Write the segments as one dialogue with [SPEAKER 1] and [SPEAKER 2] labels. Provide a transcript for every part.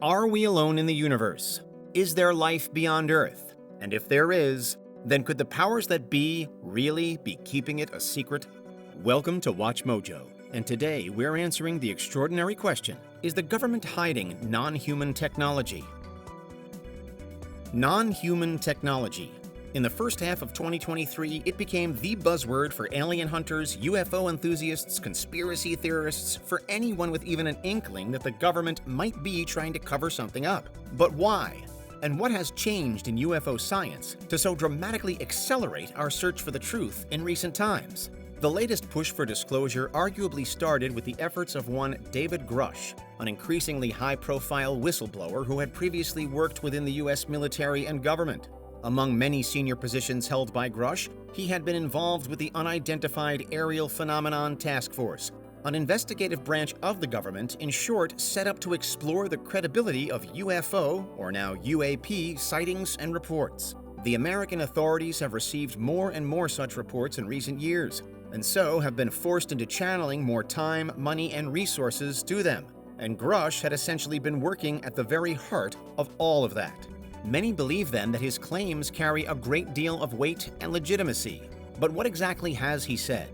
[SPEAKER 1] Are we alone in the universe? Is there life beyond Earth? And if there is, then could the powers that be really be keeping it a secret? Welcome to WatchMojo, and today we're answering the extraordinary question, is the government hiding non-human technology? Non-human technology. In the first half of 2023, it became the buzzword for alien hunters, UFO enthusiasts, conspiracy theorists, for anyone with even an inkling that the government might be trying to cover something up. But why? And what has changed in UFO science to so dramatically accelerate our search for the truth in recent times? The latest push for disclosure arguably started with the efforts of one David Grush, an increasingly high-profile whistleblower who had previously worked within the U.S. military and government. Among many senior positions held by Grush, he had been involved with the Unidentified Aerial Phenomenon Task Force, an investigative branch of the government, in short, set up to explore the credibility of UFO, or now UAP, sightings and reports. The American authorities have received more and more such reports in recent years, and so have been forced into channeling more time, money, and resources to them. And Grush had essentially been working at the very heart of all of that. Many believe then that his claims carry a great deal of weight and legitimacy. But what exactly has he said?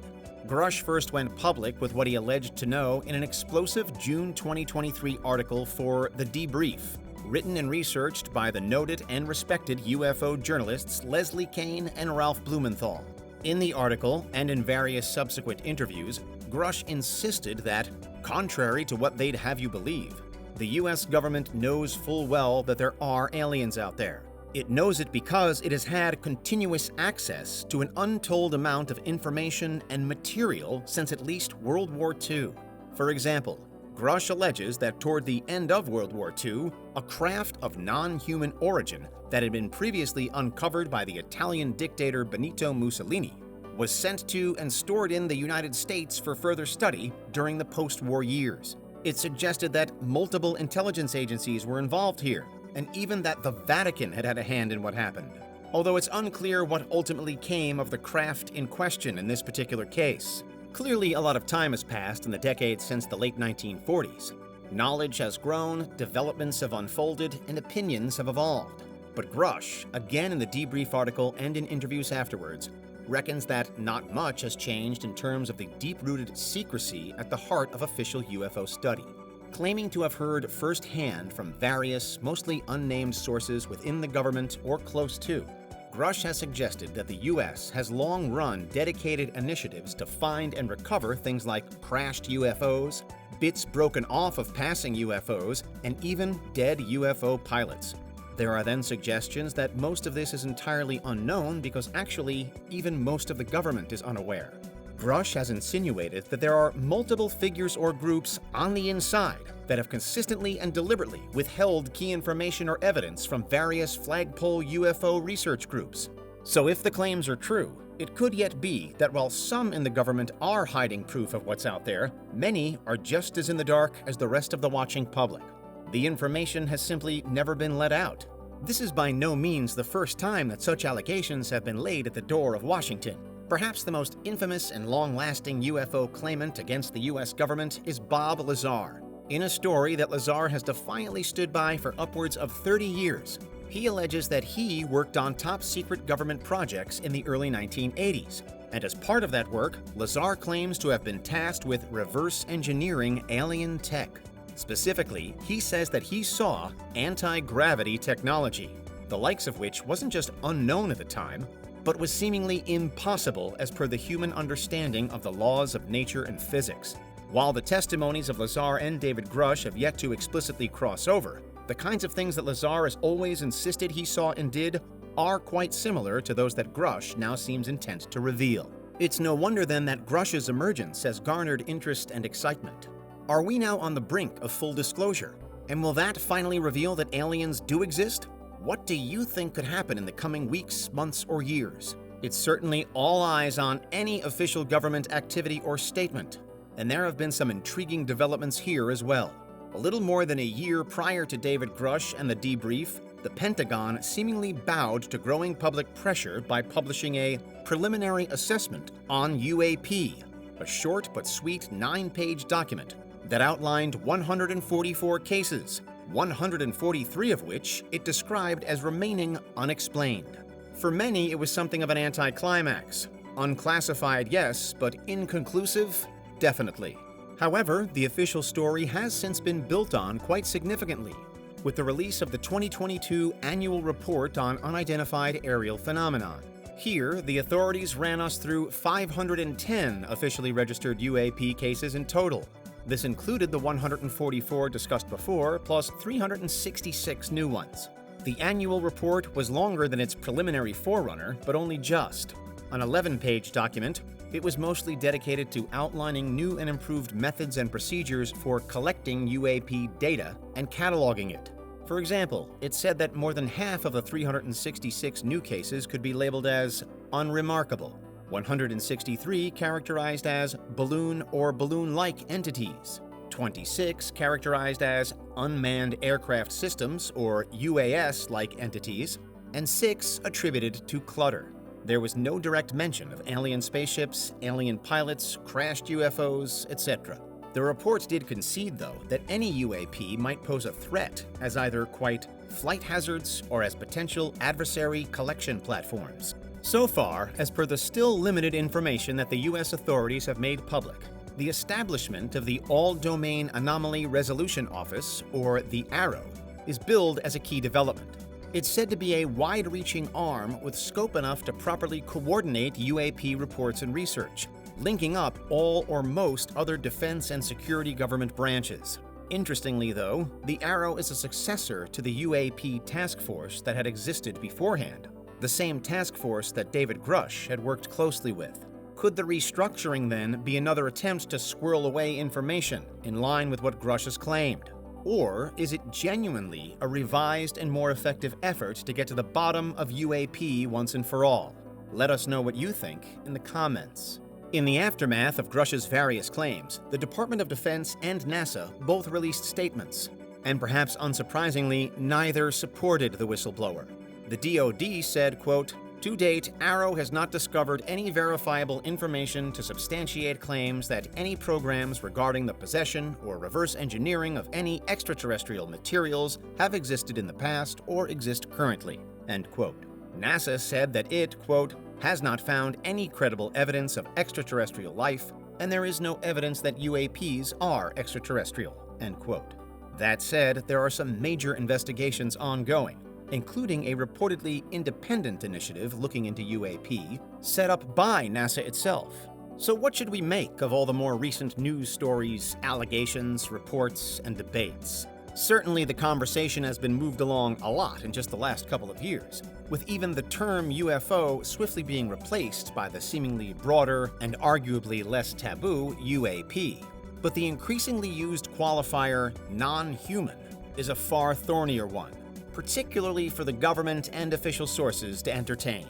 [SPEAKER 1] Grush first went public with what he alleged to know in an explosive June 2023 article for The Debrief, written and researched by the noted and respected UFO journalists Leslie Kean and Ralph Blumenthal. In the article, and in various subsequent interviews, Grush insisted that, contrary to what they'd have you believe, the U.S. government knows full well that there are aliens out there. It knows it because it has had continuous access to an untold amount of information and material since at least World War II. For example, Grush alleges that toward the end of World War II, a craft of non-human origin that had been previously uncovered by the Italian dictator Benito Mussolini was sent to and stored in the United States for further study during the post-war years. It suggested that multiple intelligence agencies were involved here, and even that the Vatican had had a hand in what happened. Although it's unclear what ultimately came of the craft in question in this particular case. Clearly, a lot of time has passed in the decades since the late 1940s. Knowledge has grown, developments have unfolded, and opinions have evolved. But Grush, again in the debrief article and in interviews afterwards, reckons that not much has changed in terms of the deep-rooted secrecy at the heart of official UFO study. Claiming to have heard firsthand from various, mostly unnamed sources within the government or close to, Grush has suggested that the U.S. has long run dedicated initiatives to find and recover things like crashed UFOs, bits broken off of passing UFOs, and even dead UFO pilots. There are then suggestions that most of this is entirely unknown because actually, even most of the government is unaware. Grush has insinuated that there are multiple figures or groups on the inside that have consistently and deliberately withheld key information or evidence from various flagpole UFO research groups. So if the claims are true, it could yet be that while some in the government are hiding proof of what's out there, many are just as in the dark as the rest of the watching public. The information has simply never been let out. This is by no means the first time that such allegations have been laid at the door of Washington. Perhaps the most infamous and long-lasting UFO claimant against the U.S. government is Bob Lazar. In a story that Lazar has defiantly stood by for upwards of 30 years, he alleges that he worked on top-secret government projects in the early 1980s. And as part of that work, Lazar claims to have been tasked with reverse engineering alien tech. Specifically, he says that he saw anti-gravity technology, the likes of which wasn't just unknown at the time, but was seemingly impossible as per the human understanding of the laws of nature and physics. While the testimonies of Lazar and David Grush have yet to explicitly cross over, the kinds of things that Lazar has always insisted he saw and did are quite similar to those that Grush now seems intent to reveal. It's no wonder then that Grush's emergence has garnered interest and excitement. Are we now on the brink of full disclosure? And will that finally reveal that aliens do exist? What do you think could happen in the coming weeks, months, or years? It's certainly all eyes on any official government activity or statement. And there have been some intriguing developments here as well. A little more than a year prior to David Grush and the debrief, the Pentagon seemingly bowed to growing public pressure by publishing a preliminary assessment on UAP, a short but sweet 9-page document that outlined 144 cases, 143 of which it described as remaining unexplained. For many, it was something of an anticlimax. Unclassified, yes, but inconclusive, definitely. However, the official story has since been built on quite significantly, with the release of the 2022 Annual Report on Unidentified Aerial Phenomenon. Here, the authorities ran us through 510 officially registered UAP cases in total. This included the 144 discussed before, plus 366 new ones. The annual report was longer than its preliminary forerunner, but only just. An 11-page document, it was mostly dedicated to outlining new and improved methods and procedures for collecting UAP data and cataloging it. For example, it said that more than half of the 366 new cases could be labeled as unremarkable, 163 characterized as balloon or balloon-like entities, 26 characterized as unmanned aircraft systems or UAS-like entities, and 6 attributed to clutter. There was no direct mention of alien spaceships, alien pilots, crashed UFOs, etc. The report did concede, though, that any UAP might pose a threat as either, quite, flight hazards or as potential adversary collection platforms. So far, as per the still limited information that the U.S. authorities have made public, the establishment of the All-Domain Anomaly Resolution Office, or the AARO, is billed as a key development. It's said to be a wide-reaching arm with scope enough to properly coordinate UAP reports and research, linking up all or most other defense and security government branches. Interestingly, though, the AARO is a successor to the UAP task force that had existed beforehand, the same task force that David Grush had worked closely with. Could the restructuring, then, be another attempt to squirrel away information in line with what Grush has claimed? Or is it genuinely a revised and more effective effort to get to the bottom of UAP once and for all? Let us know what you think in the comments. In the aftermath of Grush's various claims, the Department of Defense and NASA both released statements, and perhaps unsurprisingly, neither supported the whistleblower. The DoD said, quote, "To date, AARO has not discovered any verifiable information to substantiate claims that any programs regarding the possession or reverse engineering of any extraterrestrial materials have existed in the past or exist currently," end quote. NASA said that it, quote, "has not found any credible evidence of extraterrestrial life, and there is no evidence that UAPs are extraterrestrial," end quote. That said, there are some major investigations ongoing, including a reportedly independent initiative looking into UAP, set up by NASA itself. So what should we make of all the more recent news stories, allegations, reports, and debates? Certainly the conversation has been moved along a lot in just the last couple of years, with even the term UFO swiftly being replaced by the seemingly broader and arguably less taboo UAP. But the increasingly used qualifier non-human is a far thornier one, particularly for the government and official sources to entertain.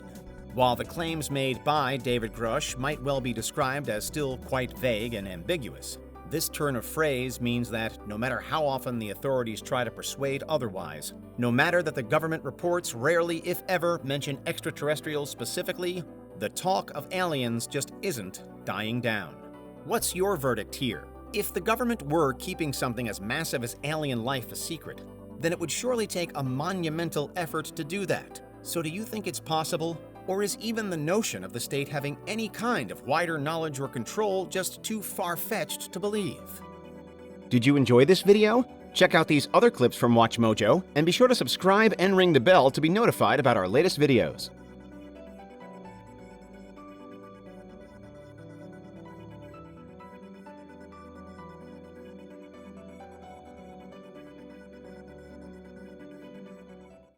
[SPEAKER 1] While the claims made by David Grush might well be described as still quite vague and ambiguous, this turn of phrase means that no matter how often the authorities try to persuade otherwise, no matter that the government reports rarely, if ever, mention extraterrestrials specifically, the talk of aliens just isn't dying down. What's your verdict here? If the government were keeping something as massive as alien life a secret, then it would surely take a monumental effort to do that. So do you think it's possible? Or is even the notion of the state having any kind of wider knowledge or control just too far-fetched to believe? Did you enjoy this video? Check out these other clips from WatchMojo, and be sure to subscribe and ring the bell to be notified about our latest videos.